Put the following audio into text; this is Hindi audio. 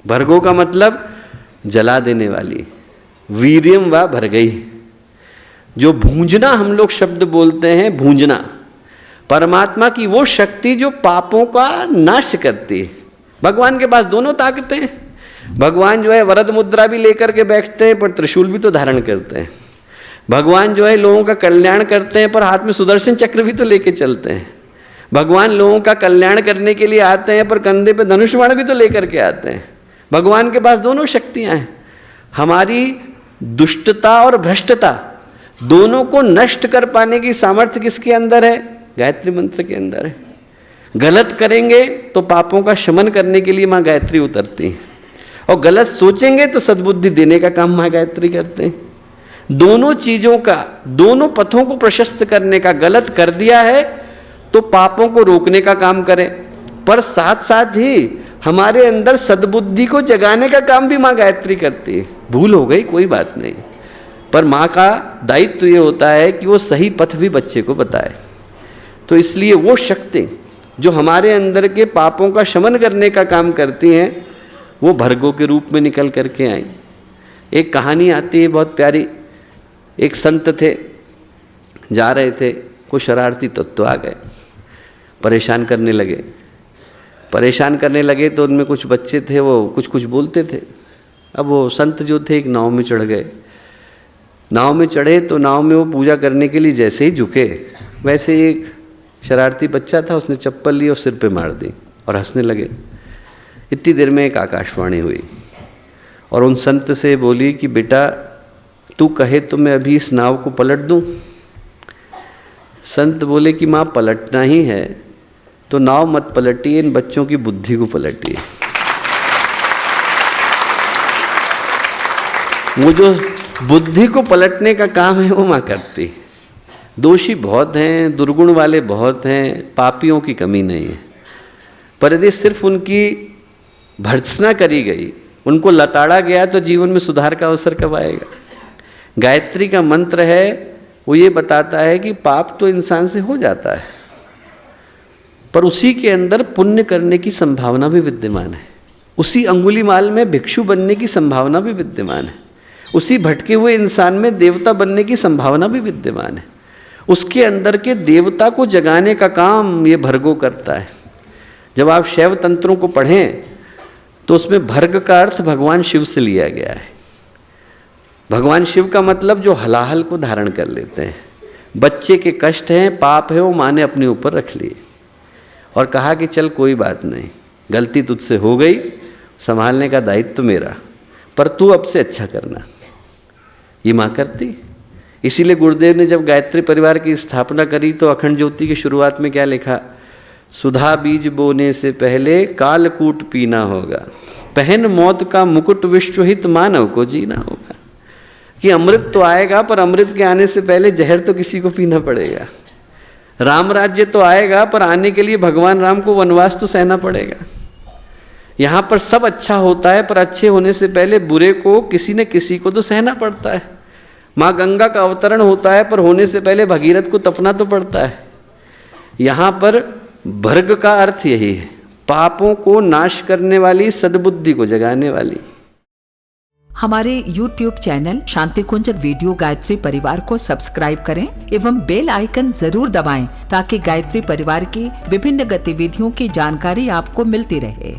भर्गो का मतलब जला देने वाली, वीर्यम व भर्गई। जो भूंजना हम लोग शब्द बोलते हैं, भूंजना, परमात्मा की वो शक्ति जो पापों का नाश करती है। भगवान के पास दोनों ताकतें हैं। भगवान जो है वरद मुद्रा भी लेकर के बैठते हैं, पर त्रिशूल भी तो धारण करते हैं। भगवान जो है लोगों का कल्याण करते हैं, पर हाथ में सुदर्शन चक्र भी तो लेके चलते हैं। भगवान लोगों का कल्याण करने के लिए आते हैं, पर कंधे पे धनुष बाण भी तो लेकर के आते हैं। भगवान के पास दोनों शक्तियां हैं। हमारी दुष्टता और भ्रष्टता दोनों को नष्ट कर पाने की सामर्थ्य किसके अंदर है? गायत्री मंत्र के अंदर है। गलत करेंगे तो पापों का शमन करने के लिए माँ गायत्री उतरती है, और गलत सोचेंगे तो सद्बुद्धि देने का काम माँ गायत्री करते हैं। दोनों चीजों का, दोनों पथों को प्रशस्त करने का, गलत कर दिया है तो पापों को रोकने का काम करें, पर साथ साथ ही हमारे अंदर सद्बुद्धि को जगाने का काम भी माँ गायत्री करती है। भूल हो गई कोई बात नहीं, पर माँ का दायित्व ये होता है कि वो सही पथ भी बच्चे को बताए। तो इसलिए वो शक्ति जो हमारे अंदर के पापों का शमन करने का काम करती हैं, वो भर्गों के रूप में निकल करके आई। एक कहानी आती है बहुत प्यारी। एक संत थे, जा रहे थे, कुछ शरारती तत्व आ गए, परेशान करने लगे। तो उनमें कुछ बच्चे थे, वो कुछ कुछ बोलते थे। अब वो संत जो थे एक नाव में चढ़ गए। नाव में चढ़े तो नाव में वो पूजा करने के लिए जैसे ही झुके, वैसे एक शरारती बच्चा था, उसने चप्पल ली और सिर पे मार दी और हंसने लगे। इतनी देर में एक आकाशवाणी हुई और उन संत से बोली कि बेटा तू कहे तो मैं अभी इस नाव को पलट दूं। संत बोले कि माँ पलटना ही है तो नाव मत पलटिए, इन बच्चों की बुद्धि को पलटिए। वो जो बुद्धि को पलटने का काम है वो माँ करती। दोषी बहुत हैं, दुर्गुण वाले बहुत हैं, पापियों की कमी नहीं है, पर यदि सिर्फ उनकी भर्त्सना करी गई, उनको लताड़ा गया, तो जीवन में सुधार का अवसर कब आएगा? गायत्री का मंत्र है, वो ये बताता है कि पाप तो इंसान से हो जाता है, पर उसी के अंदर पुण्य करने की संभावना भी विद्यमान है। उसी अंगुलीमाल में भिक्षु बनने की संभावना भी विद्यमान है। उसी भटके हुए इंसान में देवता बनने की संभावना भी विद्यमान है। उसके अंदर के देवता को जगाने का काम ये भर्गो करता है। जब आप शैव तंत्रों को पढ़ें तो उसमें भर्ग का अर्थ भगवान शिव से लिया गया है। भगवान शिव का मतलब जो हलाहल को धारण कर लेते हैं। बच्चे के कष्ट हैं, पाप है, वो माँ ने अपने ऊपर रख लिए और कहा कि चल कोई बात नहीं, गलती तुझसे हो गई, संभालने का दायित्व मेरा, पर तू अब से अच्छा करना। ये माँ करती। इसीलिए गुरुदेव ने जब गायत्री परिवार की स्थापना करी तो अखंड ज्योति की शुरुआत में क्या लिखा? सुधा बीज बोने से पहले कालकूट पीना होगा, पहन मौत का मुकुट, विश्वहित मानव को जीना होगा। कि अमृत तो आएगा, पर अमृत के आने से पहले जहर तो किसी को पीना पड़ेगा। राम राज्य तो आएगा, पर आने के लिए भगवान राम को वनवास तो सहना पड़ेगा। यहाँ पर सब अच्छा होता है, पर अच्छे होने से पहले बुरे को किसी न किसी को तो सहना पड़ता है। माँ गंगा का अवतरण होता है, पर होने से पहले भगीरथ को तपना तो पड़ता है। यहाँ पर भर्ग का अर्थ यही है, पापों को नाश करने वाली, सद्बुद्धि को जगाने वाली। हमारे YouTube चैनल शांति कुंज वीडियो गायत्री परिवार को सब्सक्राइब करें एवं बेल आइकन जरूर दबाएं ताकि गायत्री परिवार की विभिन्न गतिविधियों की जानकारी आपको मिलती रहे।